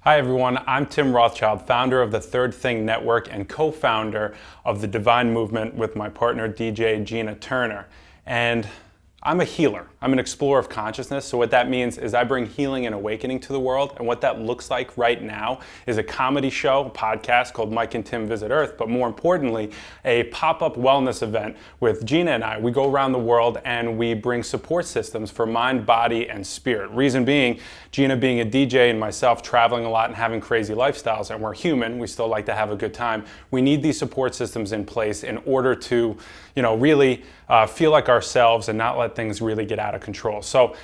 Hi everyone, I'm Tim Rothschild, founder of the Third Thing Network and co-founder of the Divine Movement with my partner DJ Gina Turner. And I'm a healer. I'm an explorer of consciousness. So what that means is I bring healing and awakening to the world. And what that looks like right now is a comedy show, a podcast called Mike and Tim Visit Earth, but more importantly, a pop-up wellness event with Gina and I. We go around the world and we bring support systems for mind, body, and spirit. Reason being, Gina being a DJ and myself traveling a lot and having crazy lifestyles, and we're human, we still like to have a good time. We need these support systems in place in order to, really feel like ourselves and not let things really get out of control. So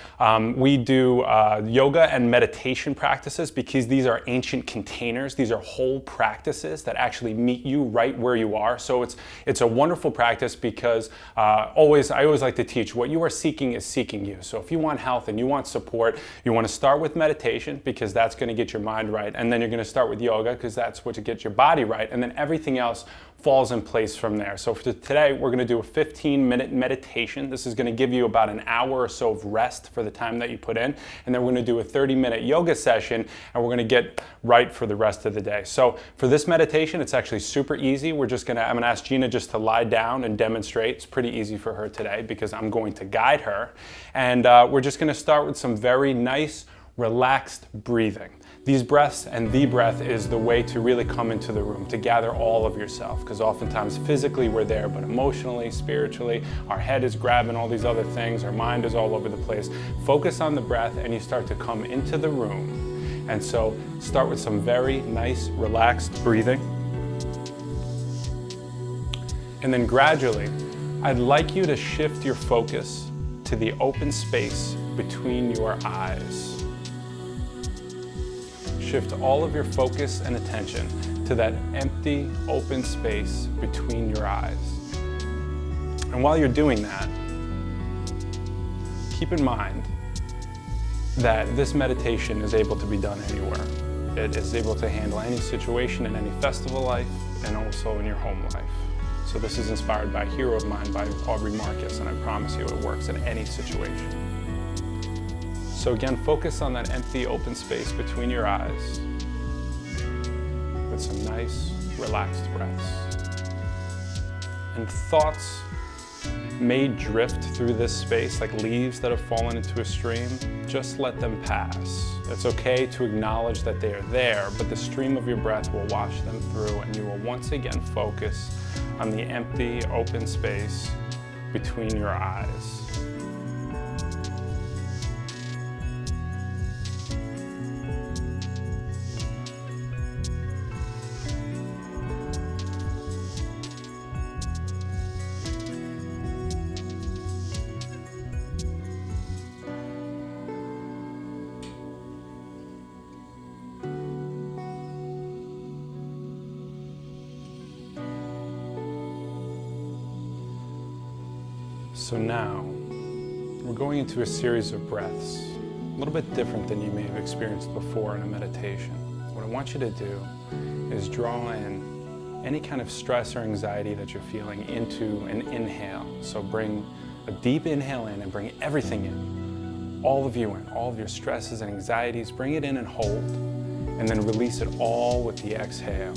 we do yoga and meditation practices because these are ancient containers. These are whole practices that actually meet you right where you are. So it's a wonderful practice because I always like to teach what you are seeking is seeking you. So if you want health and you want support, you want to start with meditation because that's going to get your mind right. And then you're going to start with yoga because that's what to get your body right. And then everything else falls in place from there. So for today, we're going to do a 15-minute meditation. This is going to give you about an hour or so of rest for the time that you put in. And then we're going to do a 30-minute yoga session, and we're going to get right for the rest of the day. So for this meditation, it's actually super easy. I'm going to ask Gina just to lie down and demonstrate. It's pretty easy for her today because I'm going to guide her. And we're just going to start with some very nice, relaxed breathing. These breaths and the breath is the way to really come into the room, to gather all of yourself, because oftentimes physically we're there, but emotionally, spiritually, our head is grabbing all these other things, our mind is all over the place. Focus on the breath and you start to come into the room. And so start with some very nice, relaxed breathing. And then gradually, I'd like you to shift your focus to the open space between your eyes. Shift all of your focus and attention to that empty, open space between your eyes. And while you're doing that, keep in mind that this meditation is able to be done anywhere. It is able to handle any situation in any festival life and also in your home life. So this is inspired by a hero of mine, by Aubrey Marcus, and I promise you it works in any situation. So again, focus on that empty open space between your eyes with some nice, relaxed breaths. And thoughts may drift through this space like leaves that have fallen into a stream. Just let them pass. It's okay to acknowledge that they are there, but the stream of your breath will wash them through and you will once again focus on the empty, open space between your eyes. So now, we're going into a series of breaths, a little bit different than you may have experienced before in a meditation. What I want you to do is draw in any kind of stress or anxiety that you're feeling into an inhale. So bring a deep inhale in and bring everything in, all of you in, all of your stresses and anxieties, bring it in and hold, and then release it all with the exhale.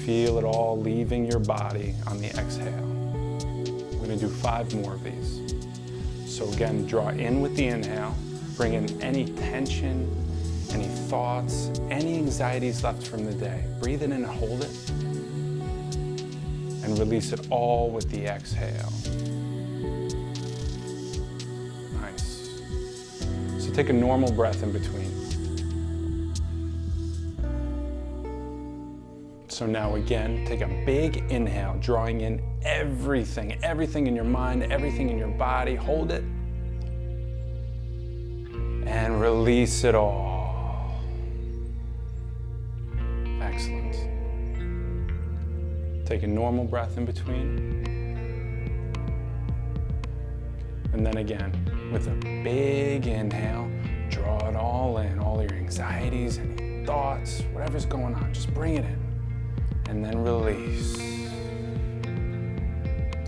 Feel it all leaving your body on the exhale. We're going to do 5 more of these. So again, draw in with the inhale, bring in any tension, any thoughts, any anxieties left from the day. Breathe it in and hold it, and release it all with the exhale. Nice. So take a normal breath in between. So now again, take a big inhale, drawing in everything in your mind, everything in your body. Hold it and release it all. Excellent. Take a normal breath in between. And then again, with a big inhale, draw it all in, all your anxieties, any thoughts, whatever's going on, just bring it in. And then release.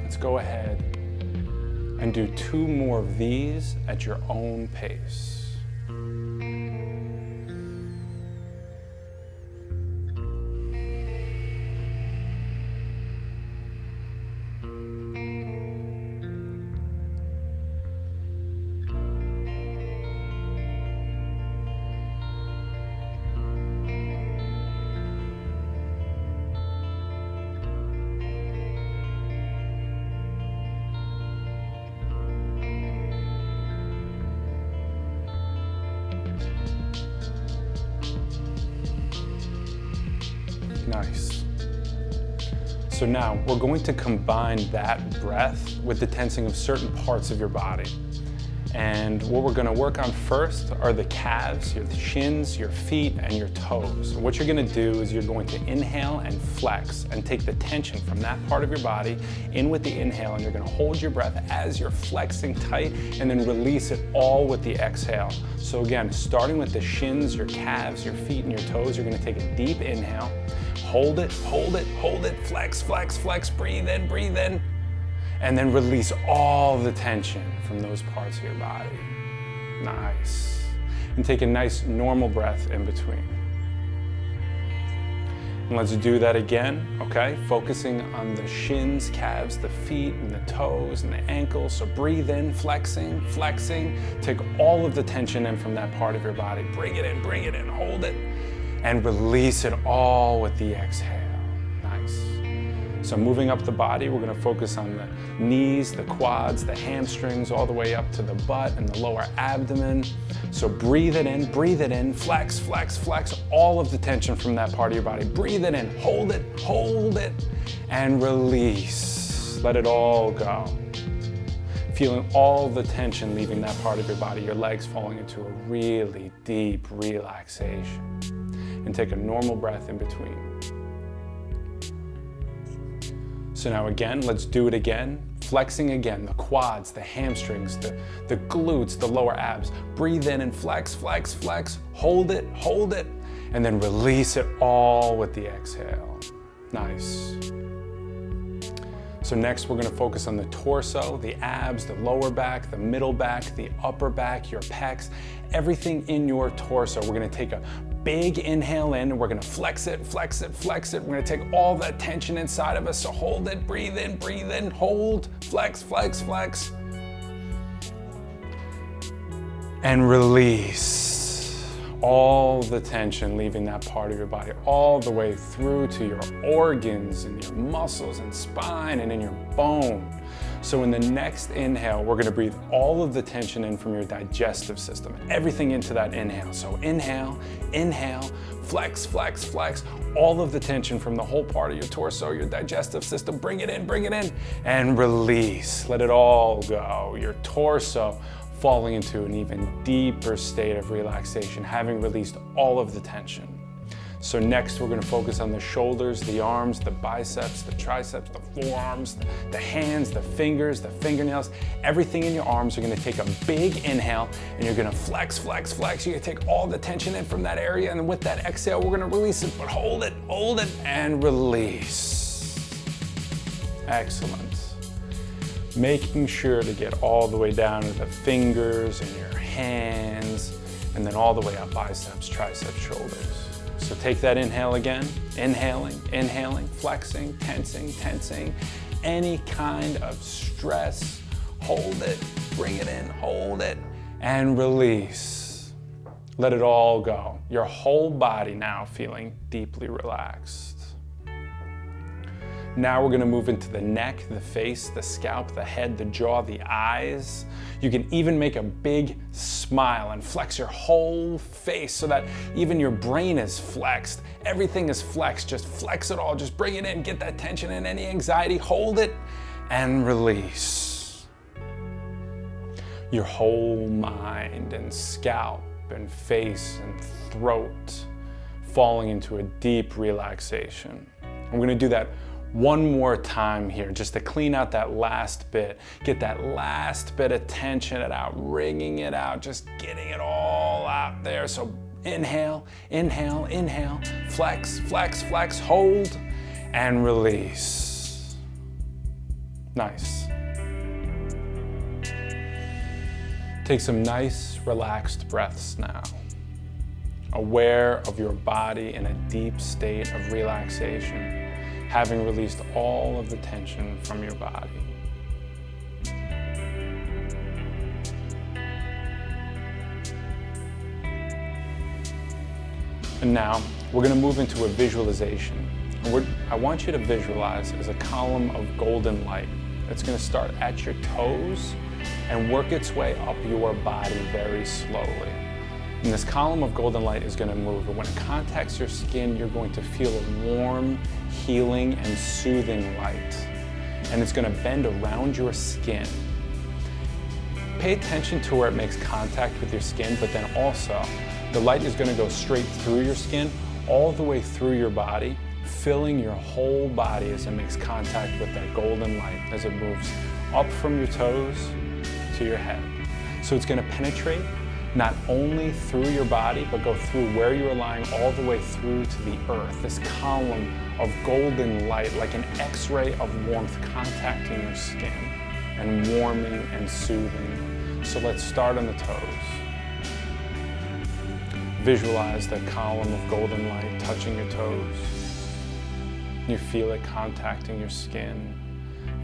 Let's go ahead and do 2 more of these at your own pace. Nice. So now we're going to combine that breath with the tensing of certain parts of your body. And what we're going to work on first are the calves, your shins, your feet, and your toes. What you're going to do is you're going to inhale and flex and take the tension from that part of your body in with the inhale, and you're going to hold your breath as you're flexing tight and then release it all with the exhale. So again, starting with the shins, your calves, your feet, and your toes, you're going to take a deep inhale. Hold it, hold it, hold it, flex, flex, flex, breathe in, and then release all the tension from those parts of your body. Nice. And take a nice normal breath in between. And let's do that again, okay? Focusing on the shins, calves, the feet, and the toes, and the ankles. So breathe in, flexing, flexing. Take all of the tension in from that part of your body. Bring it in, hold it, and release it all with the exhale. Nice. So moving up the body, we're going to focus on the knees, the quads, the hamstrings, all the way up to the butt and the lower abdomen. So breathe it in, flex, flex, flex, all of the tension from that part of your body. Breathe it in, hold it, and release. Let it all go. Feeling all the tension leaving that part of your body, your legs falling into a really deep relaxation. And take a normal breath in between. So now again, let's do it again. Flexing again, the quads, the hamstrings, the glutes, the lower abs. Breathe in and flex, flex, flex. Hold it, and then release it all with the exhale. Nice. So next we're going to focus on the torso, the abs, the lower back, the middle back, the upper back, your pecs, everything in your torso. We're going to take a big inhale in and we're going to flex it, flex it, flex it. We're going to take all that tension inside of us. So hold it, breathe in, hold, flex, flex, flex. And release all the tension leaving that part of your body all the way through to your organs and your muscles and spine and in your bone. So in the next inhale, we're going to breathe all of the tension in from your digestive system, everything into that inhale. So inhale, flex, flex, flex, all of the tension from the whole part of your torso, your digestive system. Bring it in, and release. Let it all go. Your torso falling into an even deeper state of relaxation, having released all of the tension. So next we're going to focus on the shoulders, the arms, the biceps, the triceps, the forearms, the hands, the fingers, the fingernails, everything in your arms. You're going to take a big inhale and you're going to flex, flex, flex. You're going to take all the tension in from that area, and with that exhale we're going to release it, but hold it, and release. Excellent. Making sure to get all the way down to the fingers and your hands, and then all the way up, biceps, triceps, shoulders. So take that inhale again, inhaling, flexing, tensing, any kind of stress, hold it, bring it in, hold it, and release. Let it all go. Your whole body now feeling deeply relaxed. Now we're going to move into the neck, the face, the scalp, the head, the jaw, the eyes. You can even make a big smile and flex your whole face so that even your brain is flexed. Everything is flexed. Just flex it all. Just bring it in. Get that tension in. Any anxiety, hold it and release. Your whole mind and scalp and face and throat falling into a deep relaxation. I'm going to do that one more time here, just to clean out that last bit. Get that last bit of tension out, wringing it out, just getting it all out there. So inhale, flex, flex, flex, hold, and release. Nice. Take some nice, relaxed breaths now. Aware of your body in a deep state of relaxation, having released all of the tension from your body. And now we're going to move into a visualization. And what I want you to visualize is a column of golden light. It's going to start at your toes and work its way up your body very slowly. And this column of golden light is going to move, and when it contacts your skin, you're going to feel a warm, healing, and soothing light. And it's going to bend around your skin. Pay attention to where it makes contact with your skin, but then also, the light is going to go straight through your skin, all the way through your body, filling your whole body as it makes contact with that golden light, as it moves up from your toes to your head. So it's going to penetrate not only through your body, but go through where you are lying all the way through to the earth. This column of golden light, like an X-ray of warmth contacting your skin and warming and soothing. So let's start on the toes. Visualize that column of golden light touching your toes. You feel it contacting your skin,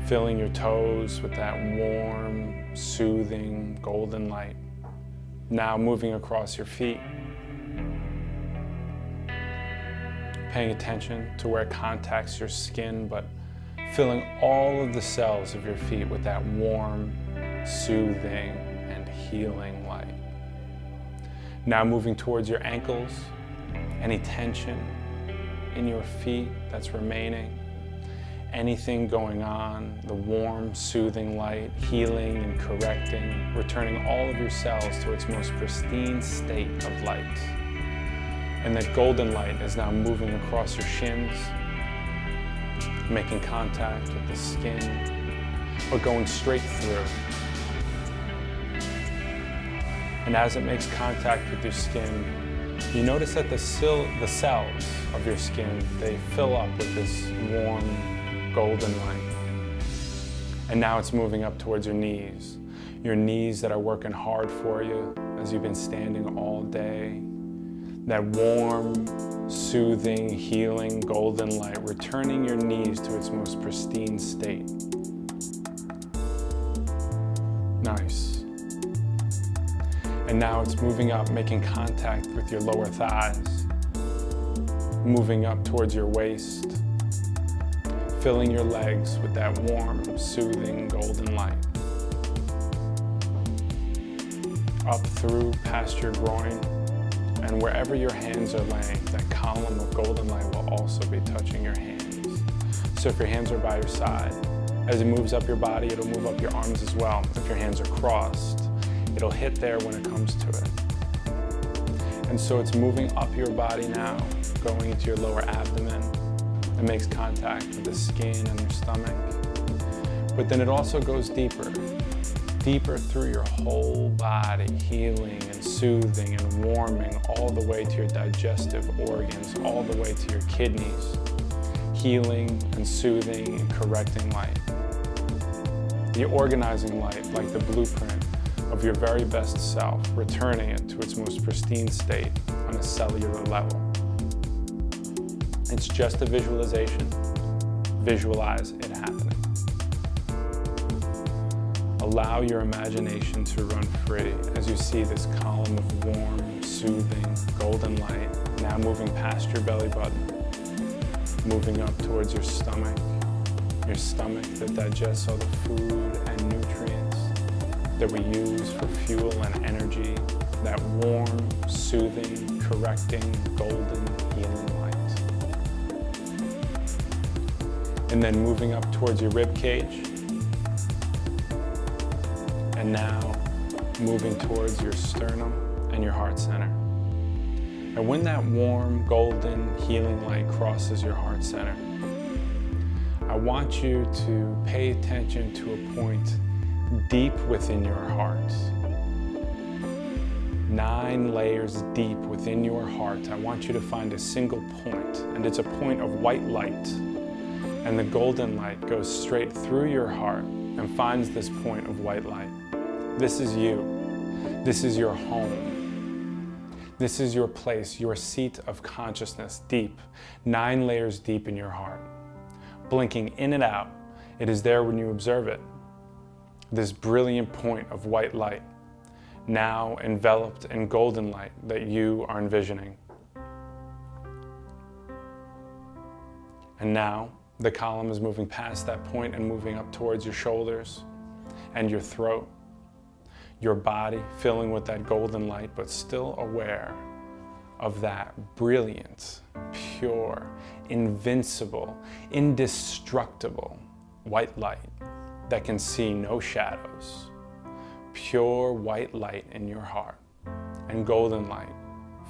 filling your toes with that warm, soothing, golden light. Now moving across your feet. Paying attention to where it contacts your skin, but filling all of the cells of your feet with that warm, soothing, and healing light. Now moving towards your ankles, any tension in your feet that's remaining, anything going on, the warm, soothing light, healing and correcting, returning all of your cells to its most pristine state of light. And that golden light is now moving across your shins, making contact with the skin, but going straight through. And as it makes contact with your skin, you notice that the cells of your skin, they fill up with this warm, golden light. And now it's moving up towards your knees that are working hard for you as you've been standing all day. That warm, soothing, healing, golden light, returning your knees to its most pristine state. Nice. And now it's moving up, making contact with your lower thighs, moving up towards your waist, filling your legs with that warm, soothing, golden light. Up through past your groin, and wherever your hands are laying, that column of golden light will also be touching your hands. So if your hands are by your side, as it moves up your body, it'll move up your arms as well. If your hands are crossed, it'll hit there when it comes to it. And so it's moving up your body now, going into your lower abdomen. It makes contact with the skin and your stomach. But then it also goes deeper, deeper through your whole body, healing and soothing and warming all the way to your digestive organs, all the way to your kidneys, healing and soothing and correcting light. The organizing light, like the blueprint of your very best self, returning it to its most pristine state on a cellular level. It's just a visualization. Visualize it happening. Allow your imagination to run free as you see this column of warm, soothing, golden light now moving past your belly button, moving up towards your stomach that digests all the food and nutrients that we use for fuel and energy, that warm, soothing, correcting, golden, healing light. And then moving up towards your rib cage, and now moving towards your sternum and your heart center. And when that warm, golden, healing light crosses your heart center, I want you to pay attention to a point deep within your heart. 9 layers deep within your heart. I want you to find a single point, and it's a point of white light. And the golden light goes straight through your heart and finds this point of white light. This is you. This is your home. This is your place, your seat of consciousness, deep, 9 layers deep in your heart. Blinking in and out, it is there when you observe it. This brilliant point of white light, now enveloped in golden light that you are envisioning. And now the column is moving past that point and moving up towards your shoulders and your throat. your body filling with that golden light, but still aware of that brilliant, pure, invincible, indestructible white light that can see no shadows. Pure white light in your heart and golden light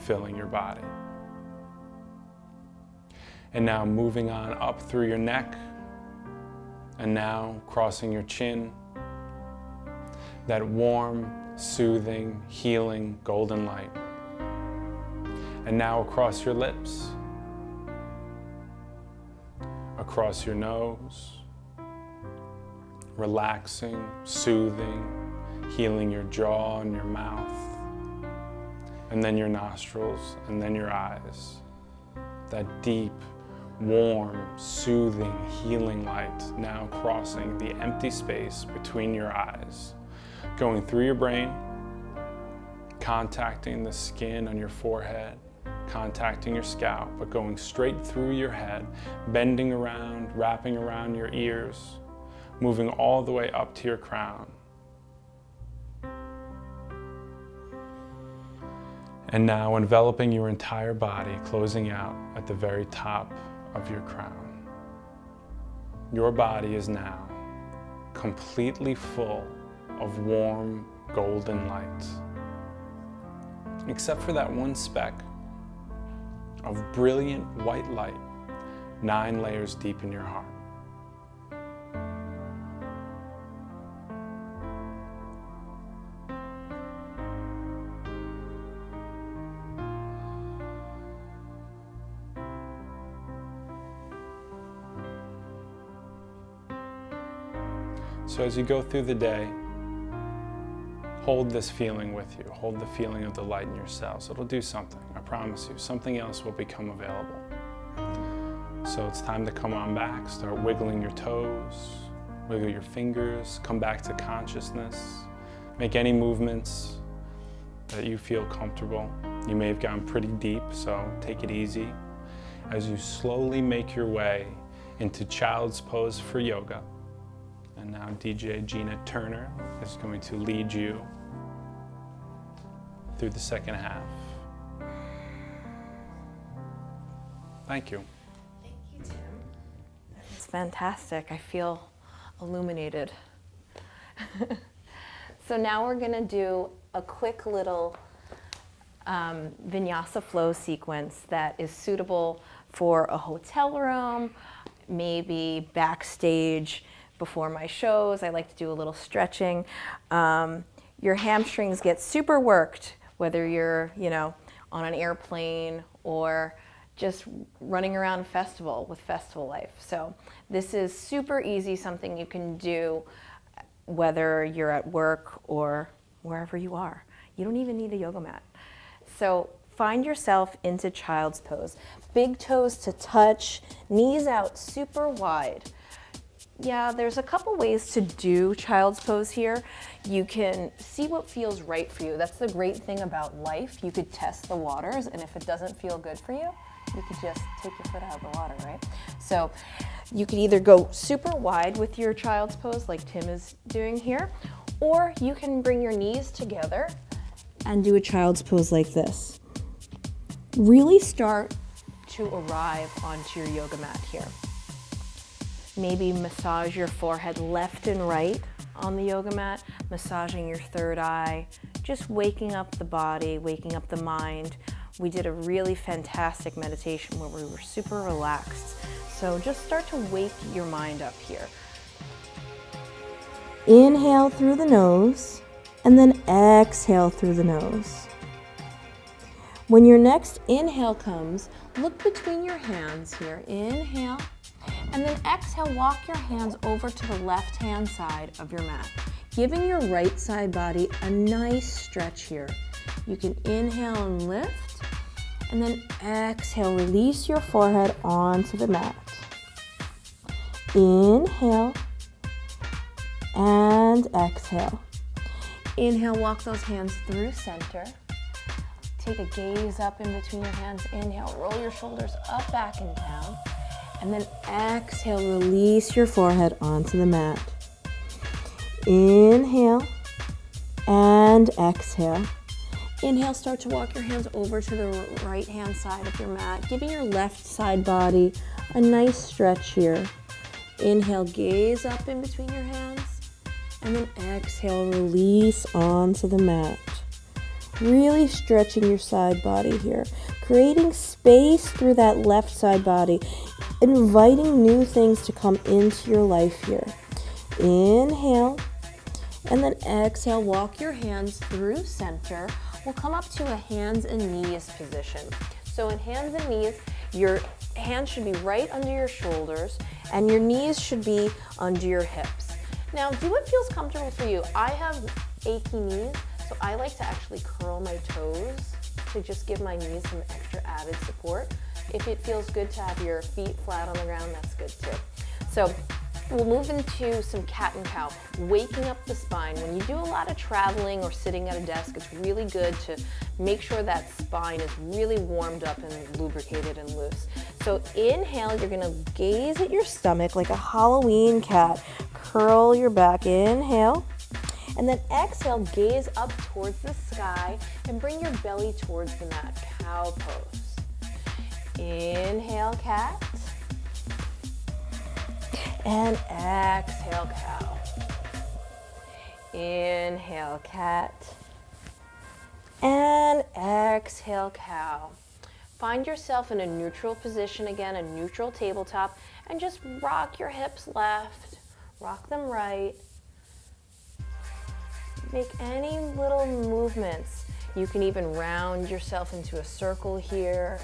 filling your body. And now moving on up through your neck, and now crossing your chin, that warm, soothing, healing golden light. And now across your lips, across your nose, relaxing, soothing, healing your jaw and your mouth, and then your nostrils, and then your eyes. That deep, warm, soothing, healing light now crossing the empty space between your eyes, going through your brain, contacting the skin on your forehead, contacting your scalp, but going straight through your head, bending around, wrapping around your ears, moving all the way up to your crown. And now enveloping your entire body, closing out at the very top of your crown. Your body is now completely full of warm golden light, except for that one speck of brilliant white light 9 layers deep in your heart. So as you go through the day, hold this feeling with you. Hold the feeling of the light in your cells. It'll do something, I promise you. Something else will become available. So it's time to come on back, start wiggling your toes, wiggle your fingers, come back to consciousness. Make any movements that you feel comfortable. You may have gone pretty deep, so take it easy. As you slowly make your way into child's pose for yoga. And now DJ Gina Turner is going to lead you through the second half. Thank you. Thank you, Tim. It's fantastic. I feel illuminated. So now we're going to do a quick little Vinyasa flow sequence that is suitable for a hotel room, maybe backstage before my shows. I like to do a little stretching. Your hamstrings get super worked, whether you're, on an airplane or just running around festival with Festival Life. So this is super easy, something you can do whether you're at work or wherever you are. You don't even need a yoga mat. So find yourself into child's pose. Big toes to touch, knees out super wide. Yeah, there's a couple ways to do child's pose here. You can see what feels right for you. That's the great thing about life. You could test the waters, and if it doesn't feel good for you, you could just take your foot out of the water, right? So you could either go super wide with your child's pose like Tim is doing here, or you can bring your knees together and do a child's pose like this. Really start to arrive onto your yoga mat here. Maybe massage your forehead left and right on the yoga mat, massaging your third eye, just waking up the body, waking up the mind. We did a really fantastic meditation where we were super relaxed. So just start to wake your mind up here. Inhale through the nose, and then exhale through the nose. When your next inhale comes, look between your hands here. Inhale. And then exhale, walk your hands over to the left-hand side of your mat, giving your right side body a nice stretch here. You can inhale and lift, and then exhale, release your forehead onto the mat. Inhale, and exhale. Inhale, walk those hands through center. Take a gaze up in between your hands. Inhale, roll your shoulders up, back, and down. And then exhale, release your forehead onto the mat. Inhale, and exhale. Inhale, start to walk your hands over to the right-hand side of your mat, giving your left side body a nice stretch here. Inhale, gaze up in between your hands, and then exhale, release onto the mat. Really stretching your side body here, creating space through that left side body, inviting new things to come into your life here. Inhale, and then exhale, walk your hands through center. We'll come up to a hands and knees position. So in hands and knees, your hands should be right under your shoulders and your knees should be under your hips. Now do what feels comfortable for you. I have achy knees, so I like to actually curl my toes to just give my knees some extra added support. If it feels good to have your feet flat on the ground, that's good too. So we'll move into some cat and cow, waking up the spine. When you do a lot of traveling or sitting at a desk, it's really good to make sure that spine is really warmed up and lubricated and loose. So inhale, you're gonna gaze at your stomach like a Halloween cat. Curl your back, inhale. And then exhale, gaze up towards the sky and bring your belly towards the mat, cow pose. Inhale, cat. And exhale, cow. Inhale, cat. And exhale, cow. Find yourself in a neutral position again, a neutral tabletop, and just rock your hips left, rock them right. Make any little movements. You can even round yourself into a circle here.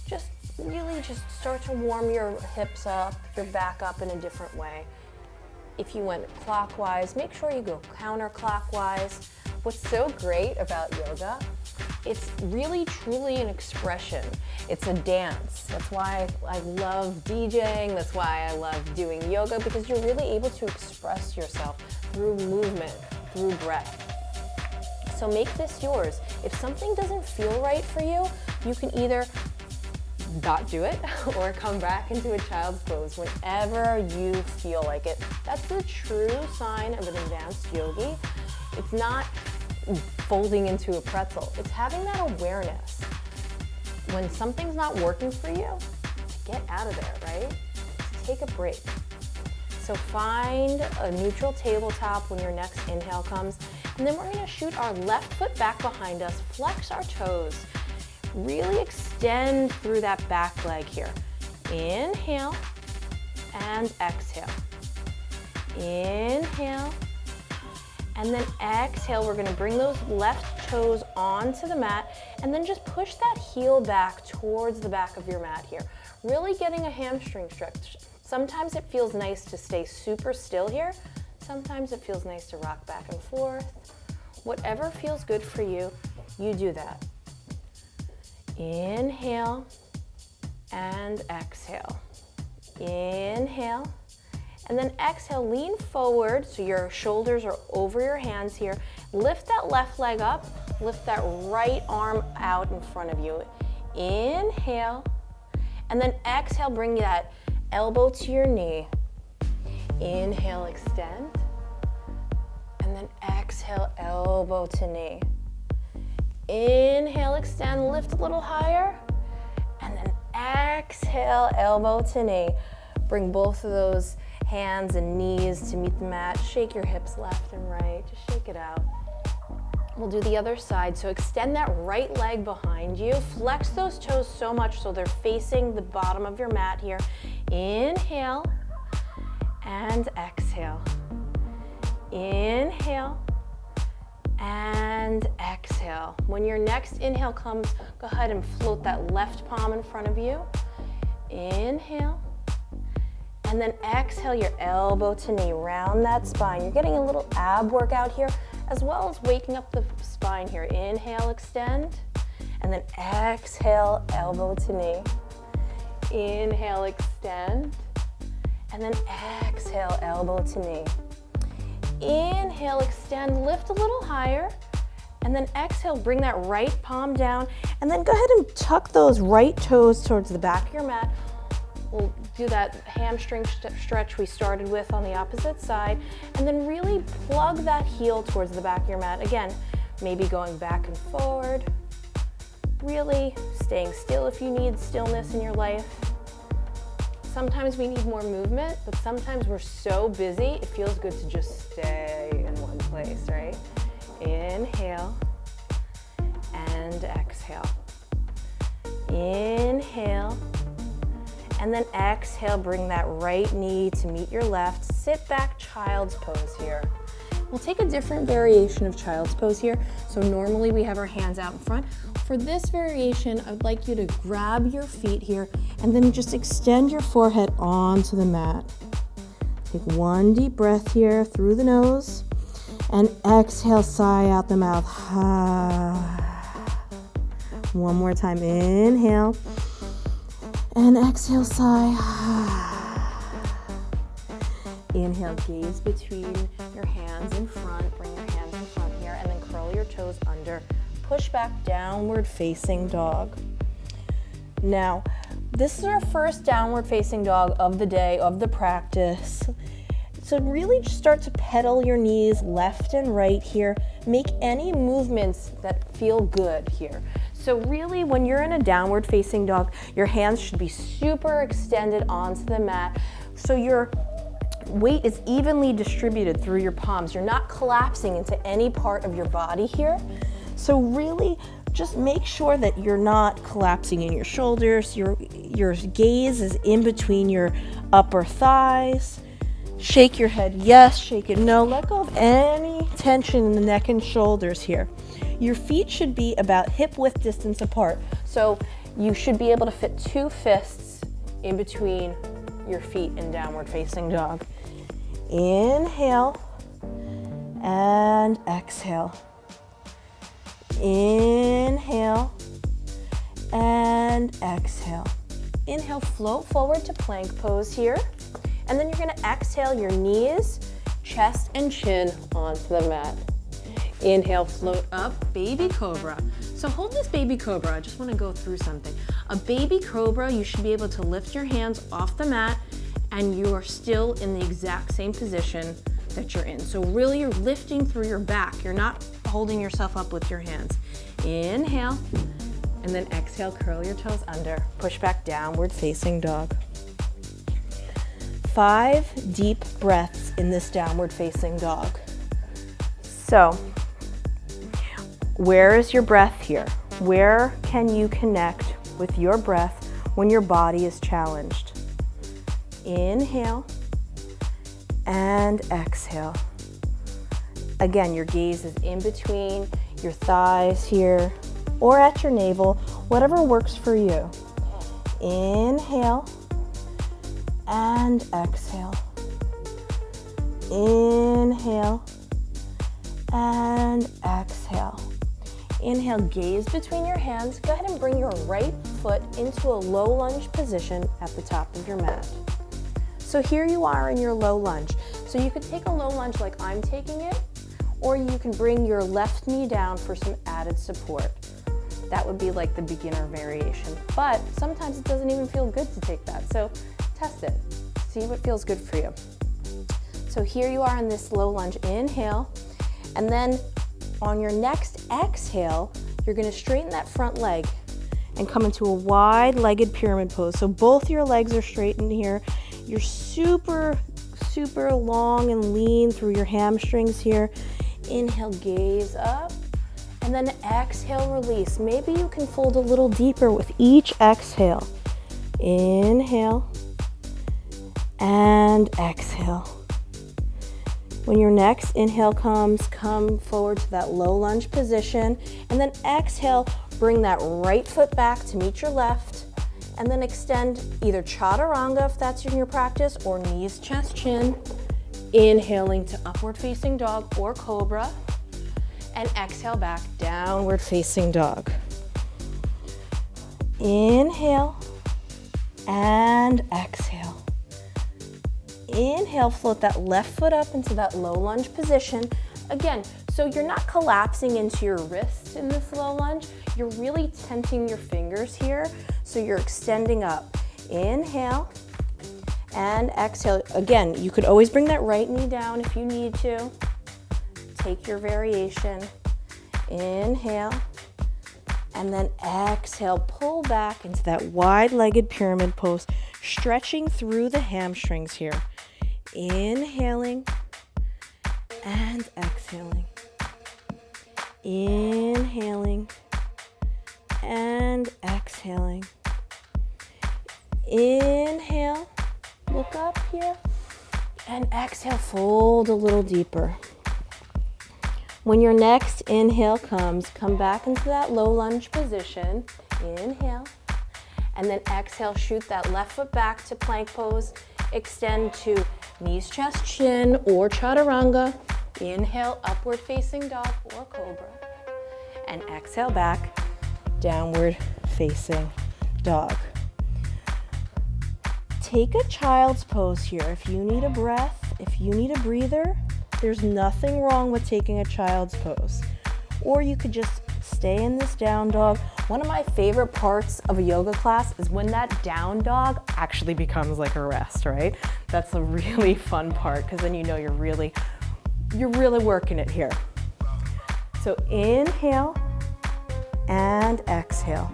Just really just start to warm your hips up, your back up in a different way. If you went clockwise, make sure you go counterclockwise. What's so great about yoga, it's really truly an expression. It's a dance. That's why I love DJing. That's why I love doing yoga, because you're really able to express yourself through movement, through breath. So make this yours. If something doesn't feel right for you, you can either not do it or come back into a child's pose whenever you feel like it. That's the true sign of an advanced yogi. It's not folding into a pretzel. It's having that awareness. When something's not working for you, get out of there, right? Take a break. So find a neutral tabletop when your next inhale comes, and then we're gonna shoot our left foot back behind us, flex our toes, really extend through that back leg here. Inhale and exhale. Inhale and then exhale. We're gonna bring those left toes onto the mat and then just push that heel back towards the back of your mat here. Really getting a hamstring stretch. Sometimes it feels nice to stay super still here. Sometimes it feels nice to rock back and forth. Whatever feels good for you, you do that. Inhale and exhale. Inhale and then exhale, lean forward so your shoulders are over your hands here. Lift that left leg up, lift that right arm out in front of you. Inhale and then exhale, bring that elbow to your knee. Inhale, extend and then exhale, elbow to knee. Inhale, extend, lift a little higher, and then exhale, elbow to knee. Bring both of those hands and knees to meet the mat. Shake your hips left and right, just shake it out. We'll do the other side. So extend that right leg behind you. Flex those toes so much so they're facing the bottom of your mat here. Inhale and exhale. Inhale and exhale. When your next inhale comes, go ahead and float that left palm in front of you. Inhale. And then exhale your elbow to knee. Round that spine. You're getting a little ab workout here, as well as waking up the spine here. Inhale, extend. And then exhale, elbow to knee. Inhale, extend. And then exhale, elbow to knee. Inhale, extend, lift a little higher, and then exhale, bring that right palm down, and then go ahead and tuck those right toes towards the back of your mat. We'll do that hamstring stretch we started with on the opposite side, and then really plug that heel towards the back of your mat. Again, maybe going back and forward, really staying still if you need stillness in your life. Sometimes we need more movement, but sometimes we're so busy, it feels good to just stay in one place, right? Inhale and exhale. Inhale. And then exhale, bring that right knee to meet your left. Sit back, child's pose here. We'll take a different variation of child's pose here. So normally we have our hands out in front. For this variation, I'd like you to grab your feet here and then just extend your forehead onto the mat. Take one deep breath here through the nose and exhale, sigh out the mouth. One more time, inhale. And exhale, sigh. Inhale, gaze between your hands in front. Bring your hands in front here, and then curl your toes under. Push back, downward facing dog. Now, this is our first downward facing dog of the day, of the practice. So really just start to pedal your knees left and right here. Make any movements that feel good here. So really, when you're in a downward facing dog, your hands should be super extended onto the mat. So your weight is evenly distributed through your palms. You're not collapsing into any part of your body here. So really, just make sure that you're not collapsing in your shoulders. Your gaze is in between your upper thighs. Shake your head yes, shake it no. Let go of any tension in the neck and shoulders here. Your feet should be about hip width distance apart. So you should be able to fit 2 fists in between your feet in downward facing dog. Inhale and exhale. Inhale and exhale. Inhale, float forward to plank pose here. And then you're gonna exhale your knees, chest, and chin onto the mat. Inhale, float up, baby cobra. So hold this baby cobra. I just want to go through something. A baby cobra, you should be able to lift your hands off the mat and you are still in the exact same position that you're in. So really you're lifting through your back. You're not holding yourself up with your hands. Inhale, and then exhale, curl your toes under. Push back, downward facing dog. 5 deep breaths in this downward facing dog. So, where is your breath here? Where can you connect with your breath when your body is challenged? Inhale and exhale. Again, your gaze is in between your thighs here or at your navel, whatever works for you. Inhale and exhale. Inhale and exhale. Inhale, gaze between your hands. Go ahead and bring your right foot into a low lunge position at the top of your mat. So here you are in your low lunge. So you could take a low lunge like I'm taking it, or you can bring your left knee down for some added support. That would be like the beginner variation. But sometimes it doesn't even feel good to take that. So test it. See what feels good for you. So here you are in this low lunge. Inhale. And then on your next exhale, you're going to straighten that front leg and come into a wide-legged pyramid pose. So both your legs are straightened here. You're super long and lean through your hamstrings here. Inhale, gaze up. And then exhale, release. Maybe you can fold a little deeper with each exhale. Inhale and exhale. When your next inhale comes, come forward to that low lunge position, and then exhale, bring that right foot back to meet your left, and then extend either chaturanga if that's in your practice, or knees, chest, chin, inhaling to upward facing dog or cobra, and exhale back, downward facing dog. Inhale and exhale. Inhale, float that left foot up into that low lunge position. Again, so you're not collapsing into your wrists in this low lunge. You're really tenting your fingers here, so you're extending up. Inhale and exhale. Again, you could always bring that right knee down if you need to. Take your variation. Inhale and then exhale. Pull back into that wide-legged pyramid pose, stretching through the hamstrings here. Inhaling and exhaling. Inhaling and exhaling. Inhale, look up here, and exhale, fold a little deeper. When your next inhale comes, come back into that low lunge position. Inhale, and then exhale, shoot that left foot back to plank pose. Extend to knees, chest, chin, or chaturanga. Inhale, upward facing dog or cobra. And exhale back, downward facing dog. Take a child's pose here. If you need a breath, if you need a breather, there's nothing wrong with taking a child's pose. Or you could just stay in this down dog. One of my favorite parts of a yoga class is when that down dog actually becomes like a rest, right? That's a really fun part because then you know you're really working it here. So inhale and exhale.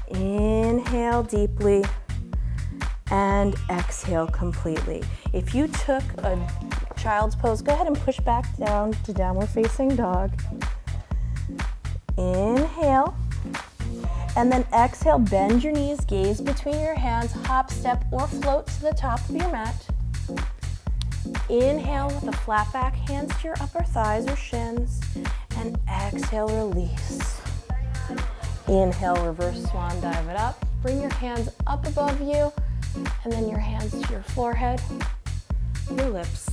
Inhale deeply and exhale completely. If you took a child's pose, go ahead and push back down to downward facing dog. Inhale, and then exhale, bend your knees, gaze between your hands, hop, step, or float to the top of your mat. Inhale with a flat back, hands to your upper thighs or shins, and exhale, release. Inhale, reverse swan dive it up. Bring your hands up above you, and then your hands to your forehead, your lips,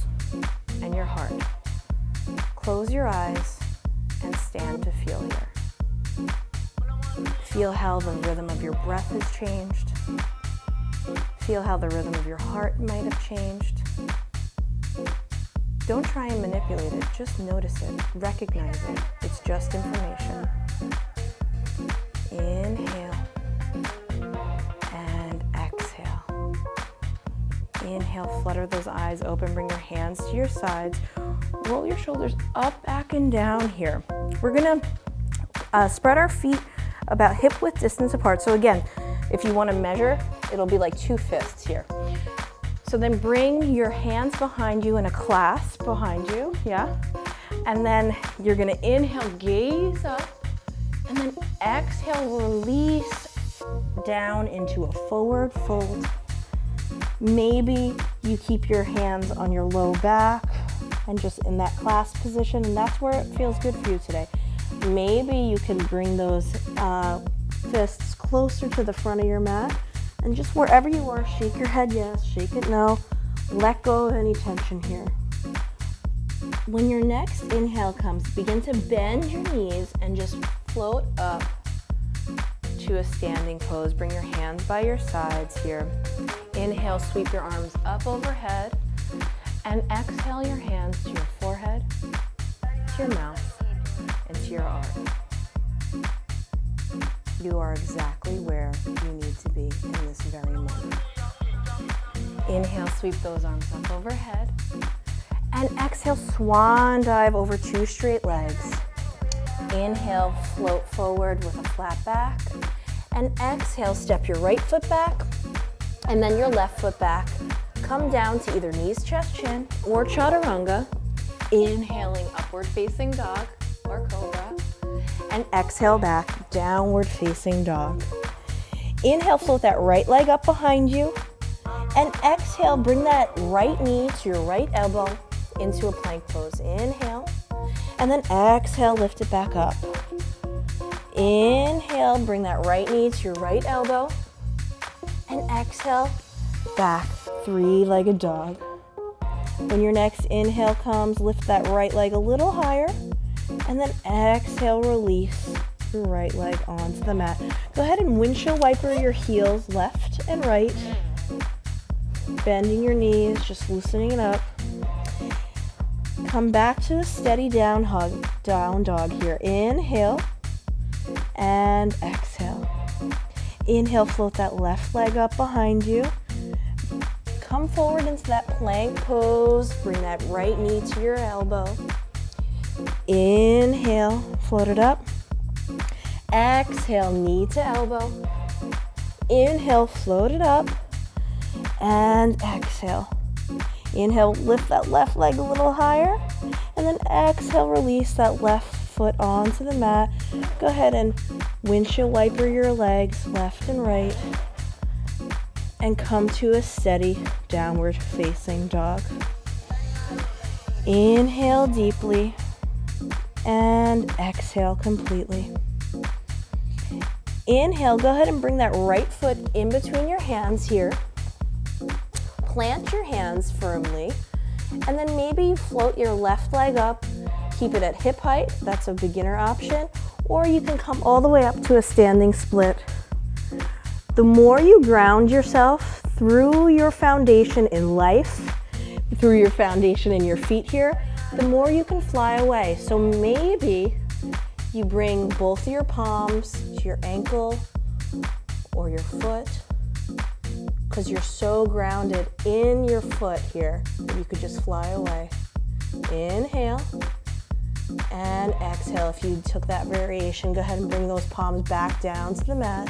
and your heart. Close your eyes and stand to feel here. Feel how the rhythm of your breath has changed. Feel how the rhythm of your heart might have changed. Don't try and manipulate it, just notice it, recognize it. It's just information. Inhale and exhale. Inhale, flutter those eyes open, bring your hands to your sides. Roll your shoulders up, back, and down here. We're gonna spread our feet about hip width distance apart. So again, if you wanna measure, it'll be like 2 fists here. So then bring your hands behind you in a clasp behind you, yeah? And then you're gonna inhale, gaze up, and then exhale, release down into a forward fold. Maybe you keep your hands on your low back and just in that clasp position, and that's where it feels good for you today. Maybe you can bring those fists closer to the front of your mat, and just wherever you are, shake your head yes, shake it no. Let go of any tension here. When your next inhale comes, begin to bend your knees and just float up to a standing pose. Bring your hands by your sides here. Inhale, sweep your arms up overhead, and exhale your hands to your forehead, to your mouth, and to your heart. You are exactly where you need to be in this very moment. Inhale, sweep those arms up overhead, and exhale, swan dive over 2 straight legs. Inhale, float forward with a flat back, and exhale, step your right foot back, and then your left foot back. Come down to either knees, chest, chin, or chaturanga. Inhaling, upward facing dog or cobra, and exhale back, downward facing dog. Inhale, float that right leg up behind you, and exhale, bring that right knee to your right elbow into a plank pose. Inhale, and then exhale, lift it back up. Inhale, bring that right knee to your right elbow, and exhale, back, 3-legged dog. When your next inhale comes, lift that right leg a little higher, and then exhale, release your right leg onto the mat. Go ahead and windshield wiper your heels left and right, bending your knees, just loosening it up. Come back to a steady down dog here. Inhale and exhale. Inhale, float that left leg up behind you. Come forward into that plank pose. Bring that right knee to your elbow. Inhale, float it up. Exhale, knee to elbow. Inhale, float it up. And exhale. Inhale, lift that left leg a little higher. And then exhale, release that left foot onto the mat. Go ahead and windshield wiper your legs left and right. And come to a steady downward facing dog. Inhale deeply. And exhale completely. Inhale, go ahead and bring that right foot in between your hands here. Plant your hands firmly, and then maybe you float your left leg up, keep it at hip height, that's a beginner option, or you can come all the way up to a standing split. The more you ground yourself through your foundation in life, through your foundation in your feet here, the more you can fly away. So maybe you bring both of your palms to your ankle or your foot, because you're so grounded in your foot here that you could just fly away. Inhale and exhale. If you took that variation, go ahead and bring those palms back down to the mat.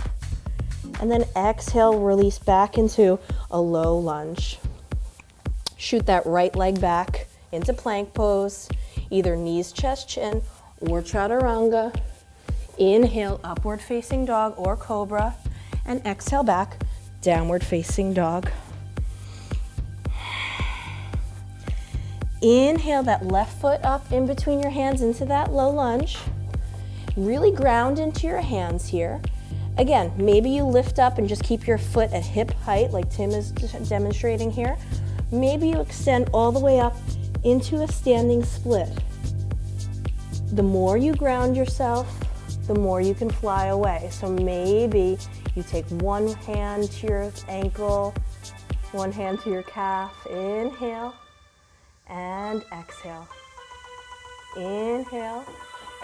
And then exhale, release back into a low lunge. Shoot that right leg back into plank pose, either knees, chest, chin, or chaturanga. Inhale, upward facing dog or cobra, and exhale back, downward facing dog. Inhale that left foot up in between your hands into that low lunge. Really ground into your hands here. Again, maybe you lift up and just keep your foot at hip height like Tim is demonstrating here. Maybe you extend all the way up into a standing split. The more you ground yourself, the more you can fly away. So maybe you take one hand to your ankle, one hand to your calf. Inhale and exhale. Inhale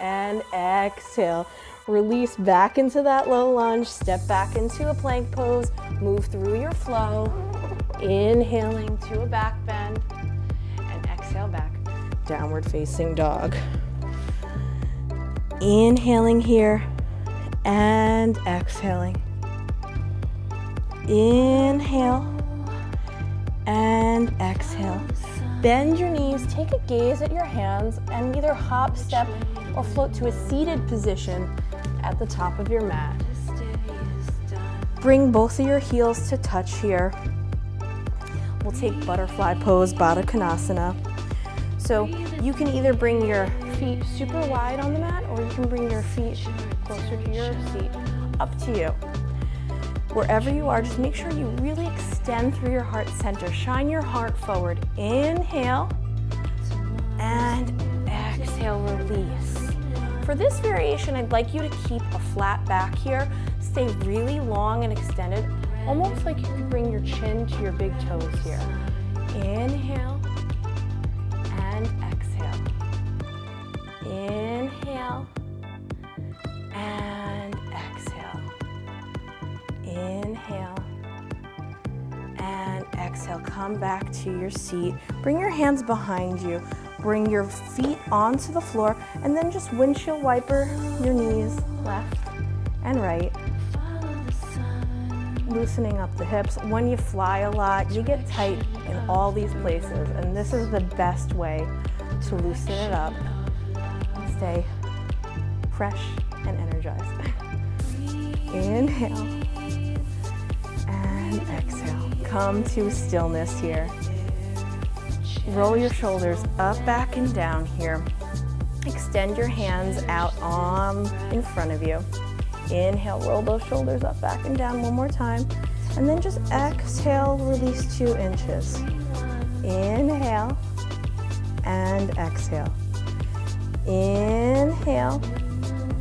and exhale. Release back into that low lunge. Step back into a plank pose. Move through your flow. Inhaling to a back bend. And exhale back. Downward facing dog. Inhaling here and exhaling. Inhale and exhale. Bend your knees, take a gaze at your hands, and either hop, step, or float to a seated position at the top of your mat. Bring both of your heels to touch here. We'll take butterfly pose, Baddha Konasana. So you can either bring your feet super wide on the mat, or you can bring your feet closer to your seat. Up to you. Wherever you are, just make sure you really extend through your heart center. Shine your heart forward. Inhale and exhale, release. For this variation, I'd like you to keep a flat back here. Stay really long and extended, almost like you could bring your chin to your big toes here. Inhale and exhale. Inhale and exhale. Inhale and exhale. Come back to your seat. Bring your hands behind you. Bring your feet onto the floor, and then just windshield wiper your knees left and right. Loosening up the hips. When you fly a lot, you get tight in all these places, and this is the best way to loosen it up. Stay fresh and energized. Inhale and exhale. Come to stillness here. Roll your shoulders up, back, and down here. Extend your hands out in front of you. Inhale, roll those shoulders up, back, and down one more time. And then just exhale, release 2 inches. Inhale and exhale. Inhale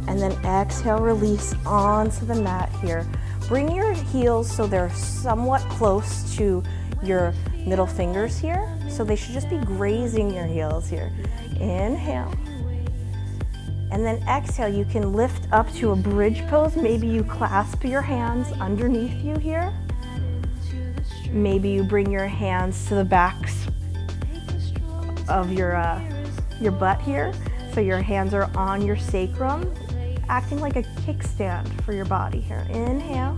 and then exhale, release onto the mat here. Bring your heels so they're somewhat close to your middle fingers here. So they should just be grazing your heels here. Inhale And then exhale, you can lift up to a bridge pose. Maybe you clasp your hands underneath you here. Maybe you bring your hands to the backs of your butt here. So your hands are on your sacrum, acting like a kickstand for your body here. Inhale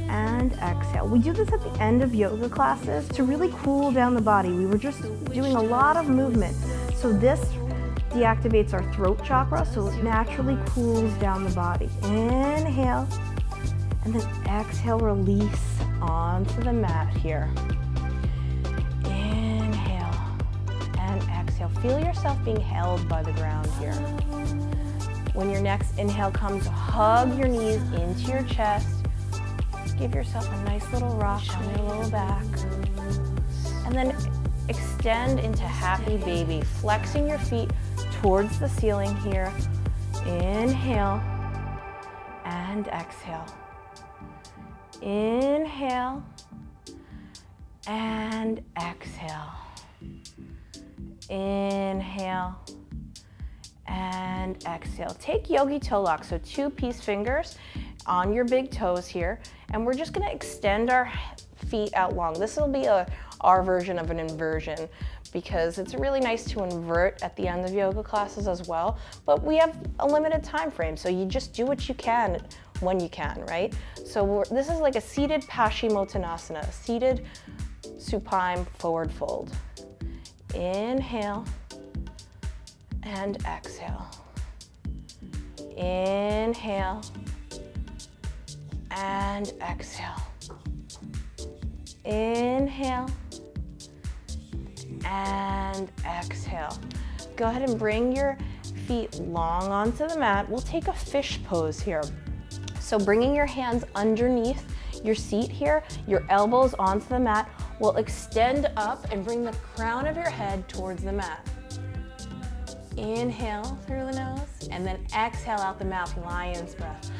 and exhale. We do this at the end of yoga classes to really cool down the body. We were just doing a lot of movement. So this deactivates our throat chakra, so it naturally cools down the body. Inhale, and then exhale, release onto the mat here. Inhale and exhale. Feel yourself being held by the ground here. When your next inhale comes, hug your knees into your chest. Give yourself a nice little rock on your lower back. And then extend into happy baby, flexing your feet towards the ceiling here. Inhale and exhale. Inhale and exhale. Inhale and exhale. Take yogi toe lock, so 2 peace fingers on your big toes here, and we're just gonna extend our feet out long. This will be our version of an inversion, because it's really nice to invert at the end of yoga classes as well, but we have a limited time frame, so you just do what you can when you can, right? So this is like a seated Paschimottanasana, seated supine forward fold. Inhale and exhale. Inhale and exhale. Inhale and exhale. Go ahead and bring your feet long onto the mat. We'll take a fish pose here. So bringing your hands underneath your seat here, your elbows onto the mat, will extend up and bring the crown of your head towards the mat. Inhale through the nose, and then exhale out the mouth, lion's breath.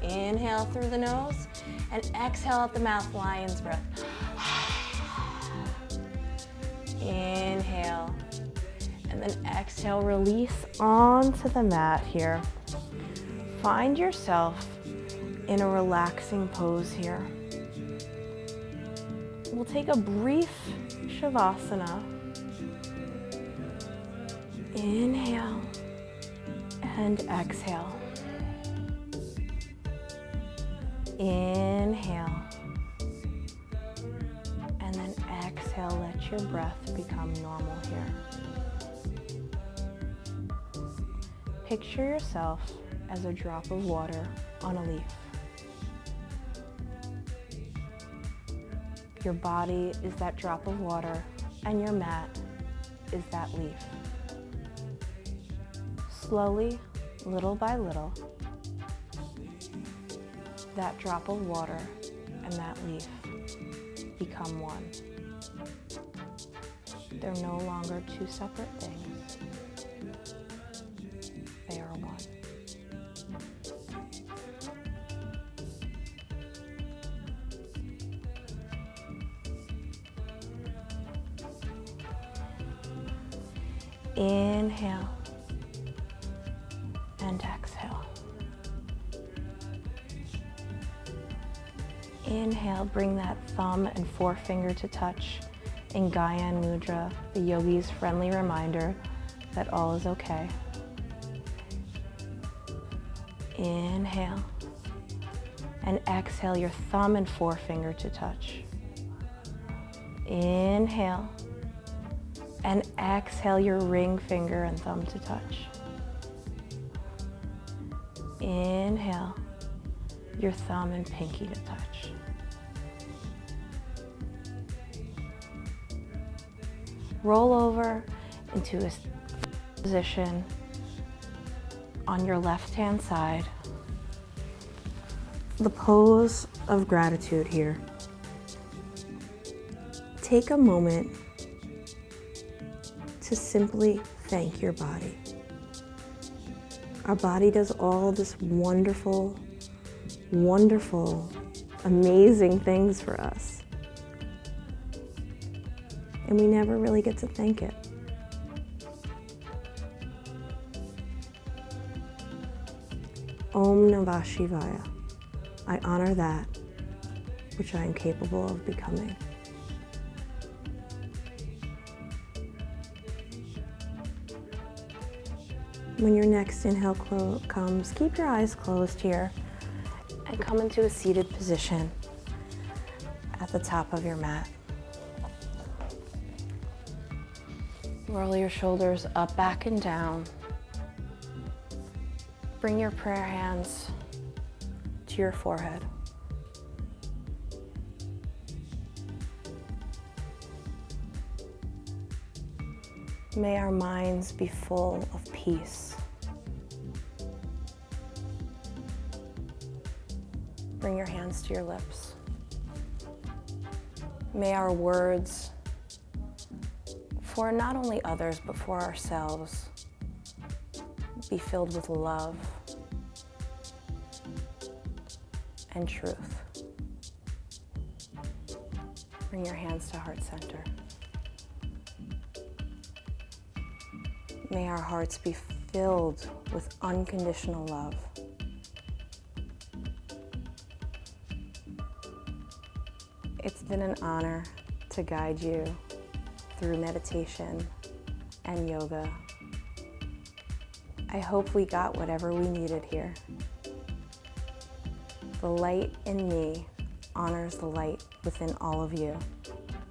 Inhale through the nose, and exhale out the mouth, lion's breath. Inhale, and then exhale, release onto the mat here. Find yourself in a relaxing pose here. We'll take a brief shavasana. Inhale and exhale. Inhale. And then exhale, let your breath become normal here. Picture yourself as a drop of water on a leaf. Your body is that drop of water, and your mat is that leaf. Slowly, little by little, that drop of water and that leaf become one. They're no longer 2 separate things. They are one. Inhale and exhale. Inhale, bring that thumb and forefinger to touch in Gyan Mudra, the yogi's friendly reminder that all is okay. Inhale, and exhale, your thumb and forefinger to touch. Inhale, and exhale, your ring finger and thumb to touch. Inhale, your thumb and pinky to touch. Roll over into a position on your left-hand side. The pose of gratitude here. Take a moment to simply thank your body. Our body does all this wonderful, wonderful, amazing things for us. And we never really get to thank it. Om Namah Shivaya. I honor that which I am capable of becoming. When your next inhale comes, keep your eyes closed here and come into a seated position at the top of your mat. Roll your shoulders up, back, and down. Bring your prayer hands to your forehead. May our minds be full of peace. Bring your hands to your lips. May our words, for not only others but for ourselves, be filled with love and truth. Bring your hands to heart center. May our hearts be filled with unconditional love. It's been an honor to guide you through meditation and yoga. I hope we got whatever we needed here. The light in me honors the light within all of you,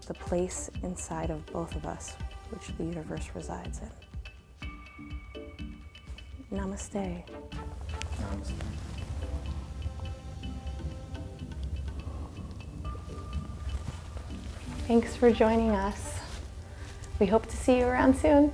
the place inside of both of us, which the universe resides in. Namaste. Namaste. Thanks for joining us. We hope to see you around soon.